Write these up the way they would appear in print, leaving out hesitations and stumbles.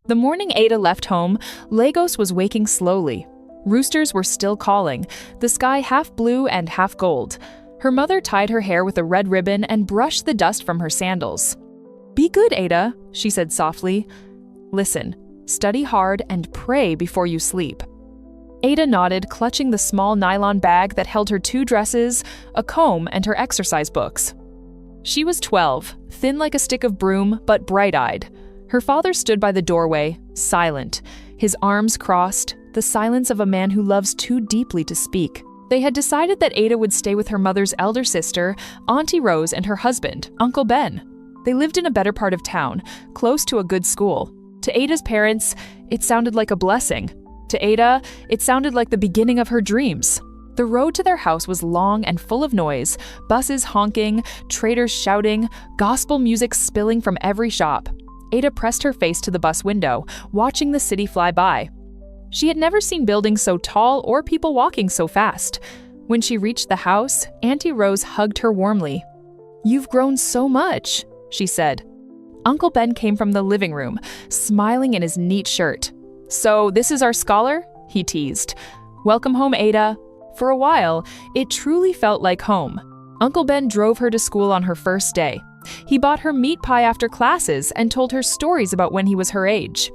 The morning Ada left home, Lagos was waking slowly. Roosters were still calling, the sky half blue and half gold. Her mother tied her hair with a red ribbon and brushed the dust from her sandals. "Be good, Ada," she said softly. "Listen, study hard and pray before you sleep." Ada nodded, clutching the small nylon bag that held her 2 dresses, a comb, and her exercise books. She was 12, thin like a stick of broom, but bright-eyed. Her father stood by the doorway, silent, his arms crossed, the silence of a man who loves too deeply to speak. They had decided that Ada would stay with her mother's elder sister, Auntie Rose, and her husband, Uncle Ben. They lived in a better part of town, close to a good school. To Ada's parents, it sounded like a blessing. To Ada, it sounded like the beginning of her dreams. The road to their house was long and full of noise, buses honking, traders shouting, gospel music spilling from every shop. Ada pressed her face to the bus window, watching the city fly by. She had never seen buildings so tall or people walking so fast. When she reached the house, Auntie Rose hugged her warmly. "You've grown so much," she said. Uncle Ben came from the living room, smiling in his neat shirt. "So this is our scholar?" he teased. "Welcome home, Ada." For a while, it truly felt like home. Uncle Ben drove her to school on her first day. He bought her meat pie after classes and told her stories about when he was her age.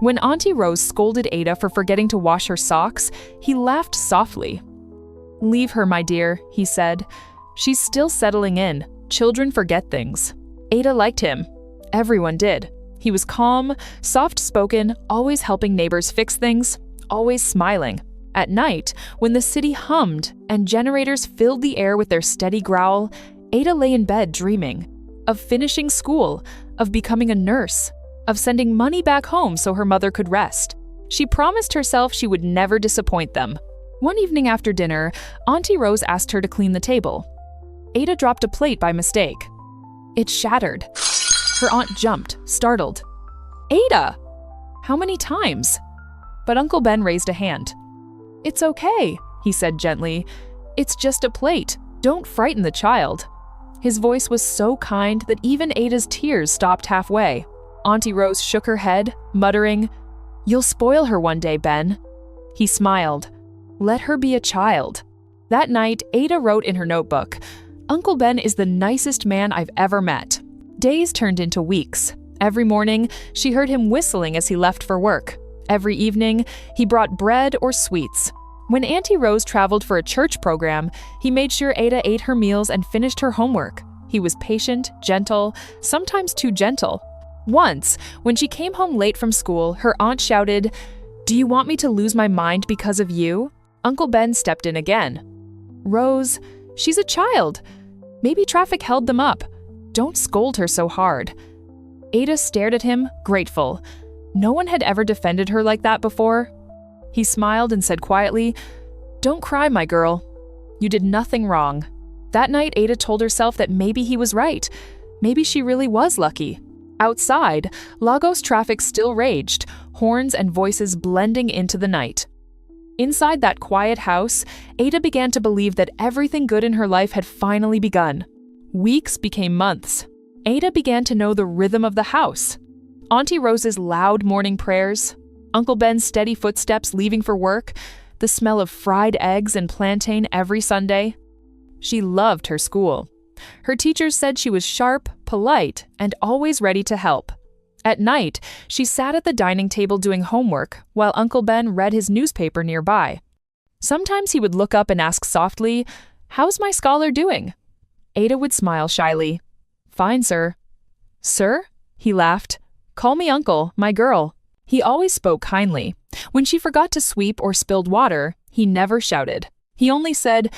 When Auntie Rose scolded Ada for forgetting to wash her socks, he laughed softly. "Leave her, my dear," he said. "She's still settling in. Children forget things." Ada liked him. Everyone did. He was calm, soft-spoken, always helping neighbors fix things, always smiling. At night, when the city hummed and generators filled the air with their steady growl, Ada lay in bed dreaming of finishing school, of becoming a nurse, of sending money back home so her mother could rest. She promised herself she would never disappoint them. One evening after dinner, Auntie Rose asked her to clean the table. Ada dropped a plate by mistake. It shattered. Her aunt jumped, startled. "Ada! How many times?" But Uncle Ben raised a hand. "It's okay," he said gently. "It's just a plate. Don't frighten the child." His voice was so kind that even Ada's tears stopped halfway. Auntie Rose shook her head, muttering, "You'll spoil her one day, Ben." He smiled. "Let her be a child." That night, Ada wrote in her notebook, "Uncle Ben is the nicest man I've ever met." Days turned into weeks. Every morning, she heard him whistling as he left for work. Every evening, he brought bread or sweets. When Auntie Rose traveled for a church program, he made sure Ada ate her meals and finished her homework. He was patient, gentle, sometimes too gentle. Once, when she came home late from school, her aunt shouted, "Do you want me to lose my mind because of you?" Uncle Ben stepped in again. "Rose, she's a child. Maybe traffic held them up. Don't scold her so hard." Ada stared at him, grateful. No one had ever defended her like that before. He smiled and said quietly, "Don't cry, my girl. You did nothing wrong." That night, Ada told herself that maybe he was right. Maybe she really was lucky. Outside, Lagos traffic still raged, horns and voices blending into the night. Inside that quiet house, Ada began to believe that everything good in her life had finally begun. Weeks became months. Ada began to know the rhythm of the house. Auntie Rose's loud morning prayers, Uncle Ben's steady footsteps leaving for work, the smell of fried eggs and plantain every Sunday. She loved her school. Her teachers said she was sharp, polite, and always ready to help. At night, she sat at the dining table doing homework while Uncle Ben read his newspaper nearby. Sometimes he would look up and ask softly, "How's my scholar doing?" Ada would smile shyly. "Fine, sir." "Sir?" He laughed. "Call me Uncle, my girl." He always spoke kindly. When she forgot to sweep or spilled water, he never shouted. He only said,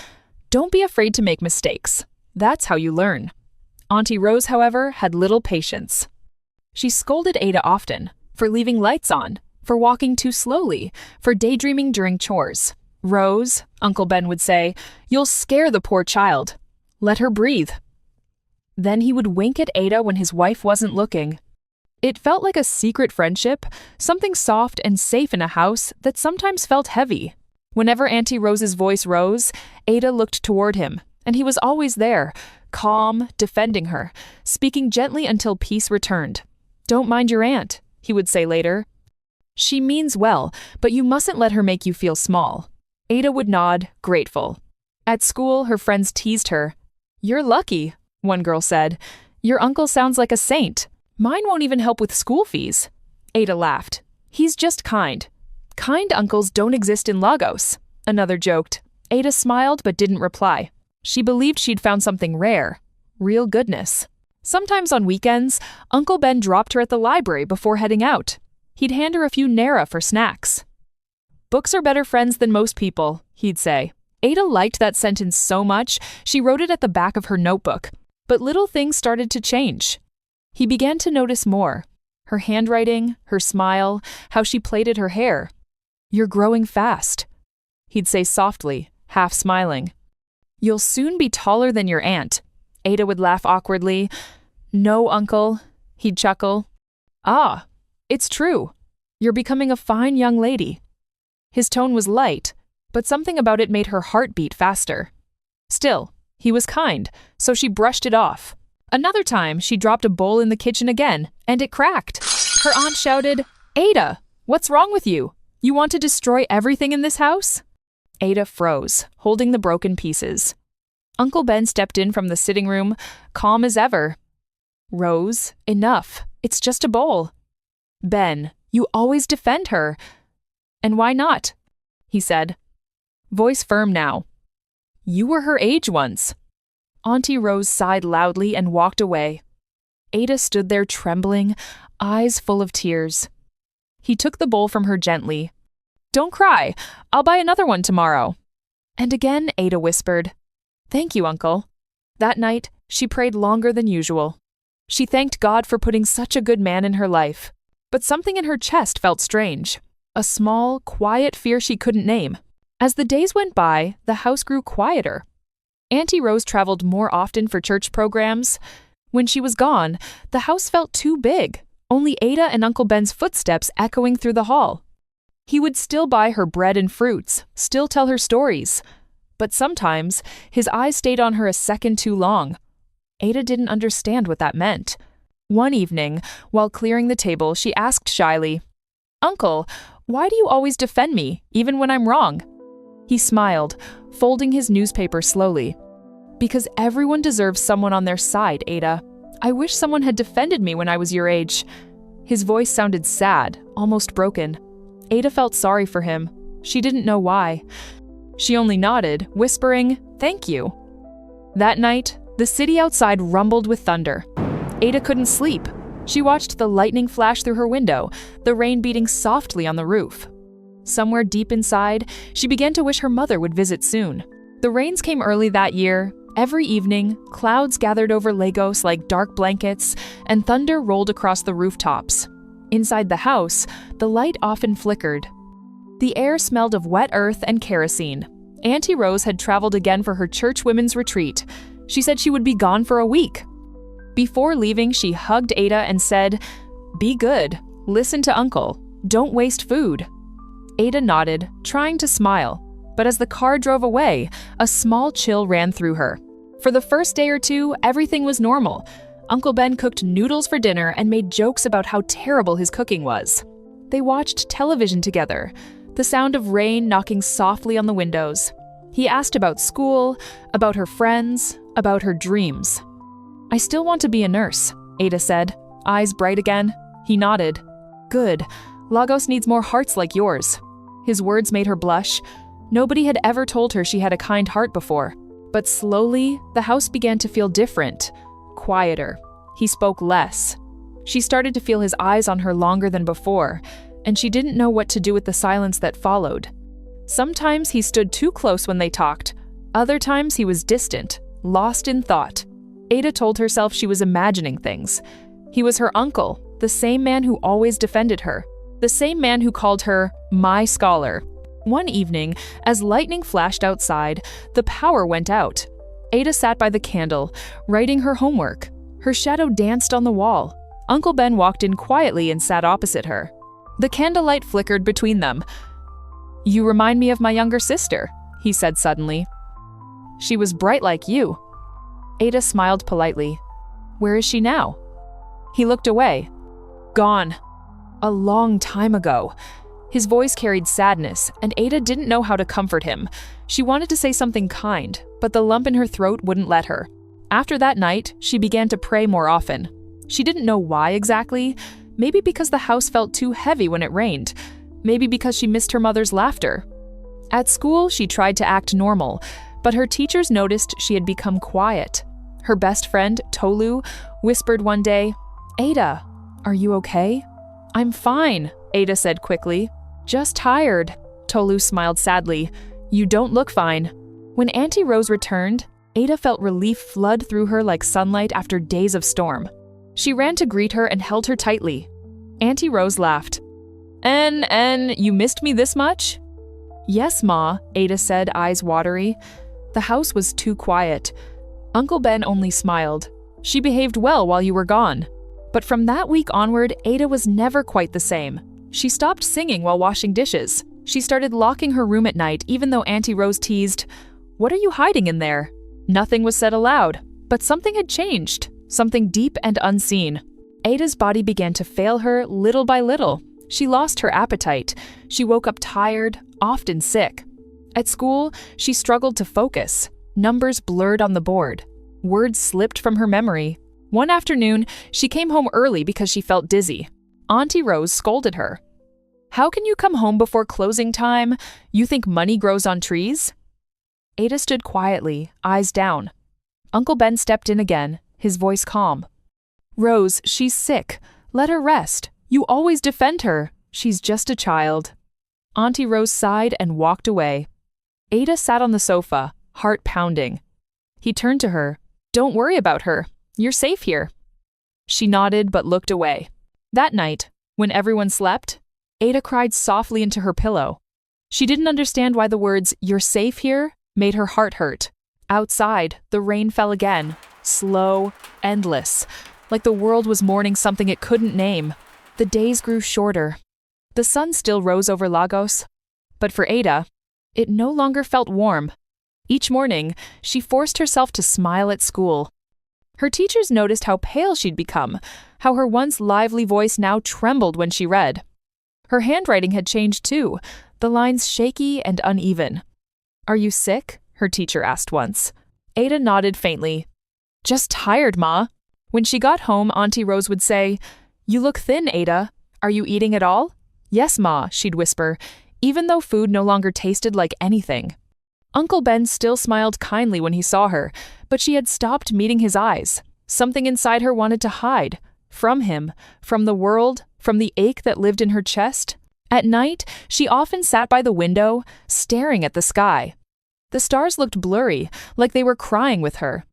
"Don't be afraid to make mistakes. That's how you learn." Auntie Rose, however, had little patience. She scolded Ada often for leaving lights on, for walking too slowly, for daydreaming during chores. "Rose," Uncle Ben would say, "you'll scare the poor child. Let her breathe." Then he would wink at Ada when his wife wasn't looking. It felt like a secret friendship, something soft and safe in a house that sometimes felt heavy. Whenever Auntie Rose's voice rose, Ada looked toward him, and he was always there, calm, defending her, speaking gently until peace returned. "Don't mind your aunt. he would say later. She means well, but you mustn't let her make you feel small. Ada would nod, grateful. At school, her friends teased her. You're lucky, one girl said. Your uncle sounds like a saint. Mine won't even help with school fees. Ada laughed. He's just kind. Kind uncles don't exist in Lagos, another joked. Ada smiled but didn't reply. She believed she'd found something rare. Real goodness. Sometimes on weekends, Uncle Ben dropped her at the library before heading out. He'd hand her a few naira for snacks. Books are better friends than most people, he'd say. Ada liked that sentence so much, she wrote it at the back of her notebook. But little things started to change. He began to notice more. Her handwriting, her smile, how she plaited her hair. You're growing fast, he'd say softly, half smiling. You'll soon be taller than your aunt. Ada would laugh awkwardly. No, uncle, he'd chuckle. Ah, it's true. You're becoming a fine young lady. His tone was light, but something about it made her heart beat faster. Still, he was kind, so she brushed it off. Another time, she dropped a bowl in the kitchen again, and it cracked. Her aunt shouted, Ada, what's wrong with you? You want to destroy everything in this house? Ada froze, holding the broken pieces. Uncle Ben stepped in from the sitting room, calm as ever. Rose, enough. It's just a bowl. Ben, you always defend her. And why not? He said. Voice firm now. You were her age once. Auntie Rose sighed loudly and walked away. Ada stood there trembling, eyes full of tears. He took the bowl from her gently. Don't cry. I'll buy another one tomorrow. And again Ada whispered, Thank you, Uncle. That night, she prayed longer than usual. She thanked God for putting such a good man in her life. But something in her chest felt strange. A small, quiet fear she couldn't name. As the days went by, the house grew quieter. Auntie Rose traveled more often for church programs. When she was gone, the house felt too big, only Ada and Uncle Ben's footsteps echoing through the hall. He would still buy her bread and fruits, still tell her stories. But sometimes, his eyes stayed on her a second too long. Ada didn't understand what that meant. One evening, while clearing the table, she asked shyly, Uncle, why do you always defend me, even when I'm wrong? He smiled, folding his newspaper slowly. Because everyone deserves someone on their side, Ada. I wish someone had defended me when I was your age. His voice sounded sad, almost broken. Ada felt sorry for him. She didn't know why. She only nodded, whispering, Thank you. That night, the city outside rumbled with thunder. Ada couldn't sleep. She watched the lightning flash through her window, the rain beating softly on the roof. Somewhere deep inside, she began to wish her mother would visit soon. The rains came early that year. Every evening, clouds gathered over Lagos like dark blankets, and thunder rolled across the rooftops. Inside the house, the light often flickered. The air smelled of wet earth and kerosene. Auntie Rose had traveled again for her church women's retreat. She said she would be gone for a week. Before leaving, she hugged Ada and said, Be good. Listen to Uncle. Don't waste food. Ada nodded, trying to smile. But as the car drove away, a small chill ran through her. For the first day or two, everything was normal. Uncle Ben cooked noodles for dinner and made jokes about how terrible his cooking was. They watched television together, the sound of rain knocking softly on the windows. He asked about school, about her friends, about her dreams. I still want to be a nurse, Ada said, eyes bright again. He nodded. Good. Lagos needs more hearts like yours. His words made her blush. Nobody had ever told her she had a kind heart before. But slowly, the house began to feel different, quieter. He spoke less. She started to feel his eyes on her longer than before, and she didn't know what to do with the silence that followed. Sometimes he stood too close when they talked. Other times he was distant, lost in thought. Ada told herself she was imagining things. He was her uncle, the same man who always defended her, the same man who called her my scholar. One evening, as lightning flashed outside, the power went out. Ada sat by the candle, writing her homework. Her shadow danced on the wall. Uncle Ben walked in quietly and sat opposite her. The candlelight flickered between them. You remind me of my younger sister, he said suddenly. She was bright like you. Ada smiled politely. Where is she now? He looked away. Gone. A long time ago. His voice carried sadness, and Ada didn't know how to comfort him. She wanted to say something kind, but the lump in her throat wouldn't let her. After that night, she began to pray more often. She didn't know why exactly. Maybe because the house felt too heavy when it rained. Maybe because she missed her mother's laughter. At school, she tried to act normal, but her teachers noticed she had become quiet. Her best friend, Tolu, whispered one day, "Ada, are you okay?" "I'm fine," Ada said quickly. "Just tired." Tolu smiled sadly. "You don't look fine." When Auntie Rose returned, Ada felt relief flood through her like sunlight after days of storm. She ran to greet her and held her tightly. Auntie Rose laughed. And you missed me this much?" "Yes, Ma," Ada said, eyes watery. The house was too quiet. Uncle Ben only smiled. "She behaved well while you were gone." But from that week onward, Ada was never quite the same. She stopped singing while washing dishes. She started locking her room at night, even though Auntie Rose teased, "What are you hiding in there?" Nothing was said aloud, but something had changed, something deep and unseen. Ada's body began to fail her little by little. She lost her appetite. She woke up tired, often sick. At school, she struggled to focus. Numbers blurred on the board. Words slipped from her memory. One afternoon, she came home early because she felt dizzy. Auntie Rose scolded her. "How can you come home before closing time? You think money grows on trees?" Ada stood quietly, eyes down. Uncle Ben stepped in again, his voice calm. "Rose, she's sick. Let her rest. You always defend her. She's just a child." Auntie Rose sighed and walked away. Ada sat on the sofa, heart pounding. He turned to her. "Don't worry about her. You're safe here." She nodded but looked away. That night, when everyone slept, Ada cried softly into her pillow. She didn't understand why the words, "You're safe here," made her heart hurt. Outside, the rain fell again, slow, endless, like the world was mourning something it couldn't name. The days grew shorter. The sun still rose over Lagos, but for Ada, it no longer felt warm. Each morning, she forced herself to smile at school. Her teachers noticed how pale she'd become, how her once lively voice now trembled when she read. Her handwriting had changed too, the lines shaky and uneven. "Are you sick?" her teacher asked once. Ada nodded faintly. "Just tired, Ma." When she got home, Auntie Rose would say, "You look thin, Ada. Are you eating at all?" "Yes, Ma," she'd whisper, even though food no longer tasted like anything. Uncle Ben still smiled kindly when he saw her, but she had stopped meeting his eyes. Something inside her wanted to hide. From him, from the world, from the ache that lived in her chest. At night, she often sat by the window, staring at the sky. The stars looked blurry, like they were crying with her.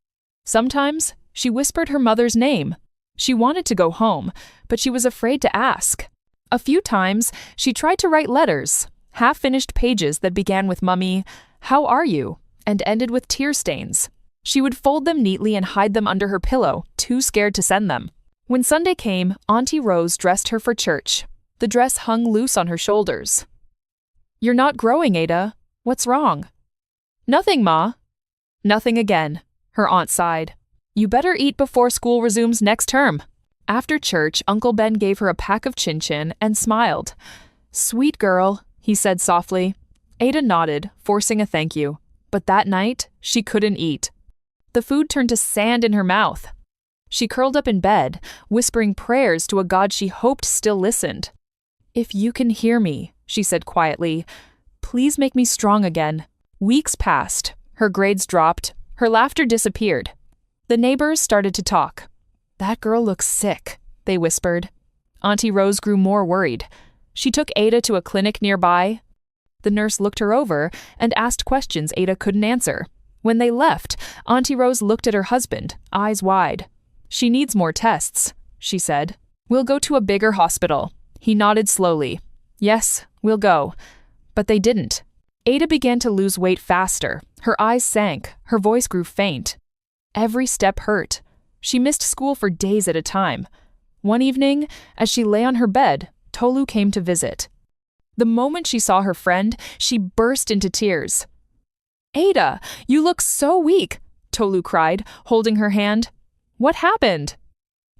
Sometimes, she whispered her mother's name. She wanted to go home, but she was afraid to ask. A few times, she tried to write letters, half-finished pages that began with "Mummy, how are you?" and ended with tear stains. She would fold them neatly and hide them under her pillow, too scared to send them. When Sunday came, Auntie Rose dressed her for church. The dress hung loose on her shoulders. "You're not growing, Ada. What's wrong?" "Nothing, Ma." "Nothing again," her aunt sighed. "You better eat before school resumes next term." After church, Uncle Ben gave her a pack of chin-chin and smiled. "Sweet girl," he said softly. Ada nodded, forcing a thank you. But that night, she couldn't eat. The food turned to sand in her mouth. She curled up in bed, whispering prayers to a God she hoped still listened. "If you can hear me," she said quietly, "please make me strong again." Weeks passed. Her grades dropped. Her laughter disappeared. The neighbors started to talk. "That girl looks sick," they whispered. Auntie Rose grew more worried. She took Ada to a clinic nearby. The nurse looked her over and asked questions Ada couldn't answer. When they left, Auntie Rose looked at her husband, eyes wide. "She needs more tests," she said. "We'll go to a bigger hospital." He nodded slowly. "Yes, we'll go." But they didn't. Ada began to lose weight faster. Her eyes sank. Her voice grew faint. Every step hurt. She missed school for days at a time. One evening, as she lay on her bed, Tolu came to visit. The moment she saw her friend, she burst into tears. "Ada, you look so weak," Tolu cried, holding her hand. "What happened?"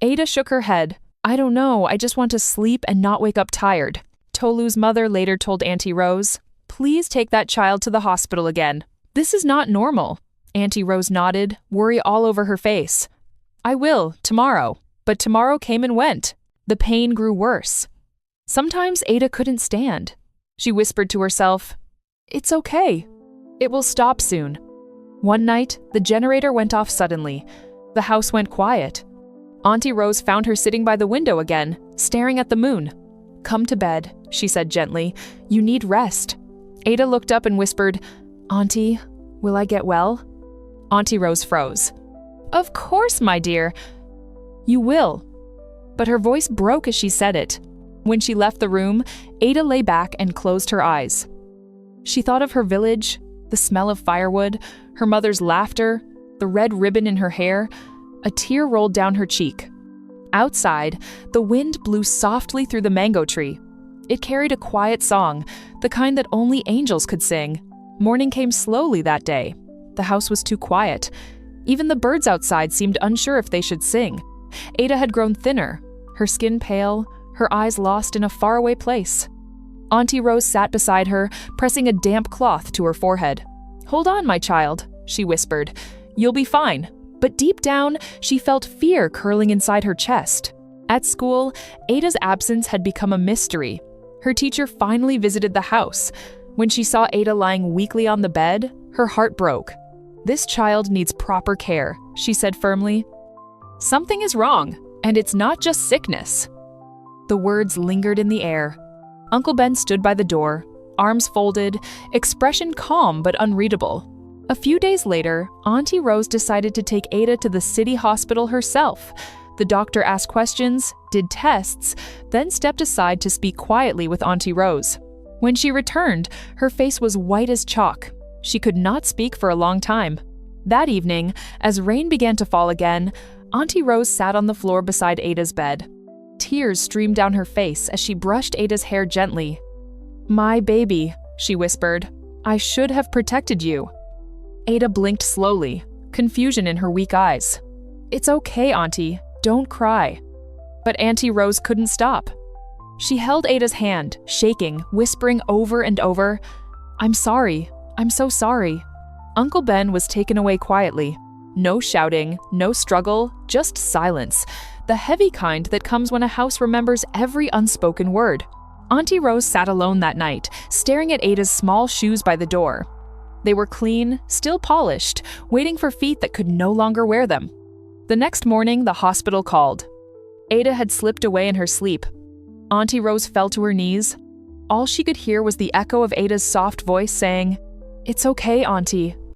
Ada shook her head. I don't know, I just want to sleep and not wake up tired. Tolu's mother later told Auntie Rose, please take that child to the hospital again. This is not normal. Auntie Rose nodded, worry all over her face. I will, tomorrow. But tomorrow came and went. The pain grew worse. Sometimes Ada couldn't stand. She whispered to herself, it's okay. It will stop soon. One night, the generator went off suddenly. The house went quiet. Auntie Rose found her sitting by the window again, staring at the moon. Come to bed, she said gently. You need rest. Ada looked up and whispered, Auntie, will I get well? Auntie Rose froze. Of course, my dear. You will. But her voice broke as she said it. When she left the room, Ada lay back and closed her eyes. She thought of her village, the smell of firewood, her mother's laughter, the red ribbon in her hair. A tear rolled down her cheek. Outside, the wind blew softly through the mango tree. It carried a quiet song, the kind that only angels could sing. Morning came slowly that day. The house was too quiet. Even the birds outside seemed unsure if they should sing. Ada had grown thinner, her skin pale, her eyes lost in a faraway place. Auntie Rose sat beside her, pressing a damp cloth to her forehead. Hold on, my child, she whispered. You'll be fine. But deep down, she felt fear curling inside her chest. At school, Ada's absence had become a mystery. Her teacher finally visited the house. When she saw Ada lying weakly on the bed, her heart broke. This child needs proper care, she said firmly. Something is wrong, and it's not just sickness. The words lingered in the air. Uncle Ben stood by the door, arms folded, expression calm but unreadable. A few days later, Auntie Rose decided to take Ada to the city hospital herself. The doctor asked questions, did tests, then stepped aside to speak quietly with Auntie Rose. When she returned, her face was white as chalk. She could not speak for a long time. That evening, as rain began to fall again, Auntie Rose sat on the floor beside Ada's bed. Tears streamed down her face as she brushed Ada's hair gently. My baby, she whispered. I should have protected you. Ada blinked slowly, confusion in her weak eyes. It's okay, Auntie. Don't cry. But Auntie Rose couldn't stop. She held Ada's hand, shaking, whispering over and over, I'm sorry. I'm so sorry. Uncle Ben was taken away quietly. No shouting, no struggle, just silence. The heavy kind that comes when a house remembers every unspoken word. Auntie Rose sat alone that night, staring at Ada's small shoes by the door. They were clean, still polished, waiting for feet that could no longer wear them. The next morning, the hospital called. Ada had slipped away in her sleep. Auntie Rose fell to her knees. All she could hear was the echo of Ada's soft voice saying, It's okay, Auntie.